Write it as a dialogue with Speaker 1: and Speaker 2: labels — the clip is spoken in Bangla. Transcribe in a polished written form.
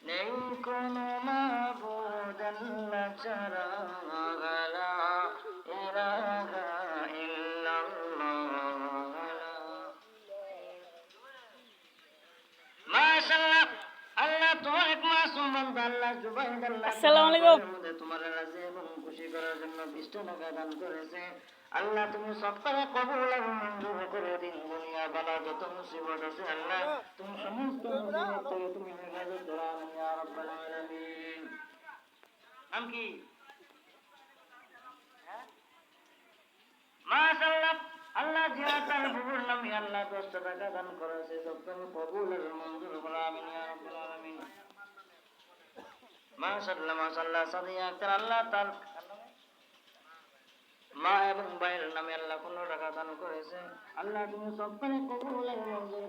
Speaker 1: নেই কোনো মাবুদ আল্লাহ ছাড়া, লা ইলাহা ইল্লাল্লাহ। মাশাআল্লাহ, আল্লাহ তো এক মাসুম বান্দা, আল্লাহ জুবাইদুল্লাহ
Speaker 2: আসসালামু আলাইকুম।
Speaker 1: তোমার রাজি এবং খুশি করার জন্য 20 টাকা দান করেছে। আল্লাহ তুমি সবটাকে কবুল এবং মঞ্জুর করে দিন। দুনিয়া বালা যত মুসিবত আছে আল্লাহ তুমি সমস্ত মুসিবত থেকে তুমি হেফাজত করো ইয়া রাব্বাল আলামিন। নাম কি? মাশাআল্লাহ, আল্লাহ জিয়াতাল বুবুর নামে আল্লাহ 10 টাকা দান করেছে। সবটাকে কবুল এবং মঞ্জুর করো আমিন ইয়া রাব্বাল আলামিন। মাশাআল্লাহ মাশাআল্লাহ, সাদিয়া আক্তার আল্লাহ তার মা এবং ভাইয়ের নামে আল্লাহ 15 টাকা দান করেছে। আল্লাহ তুমি সবটাকে কবুল এবং মঞ্জুর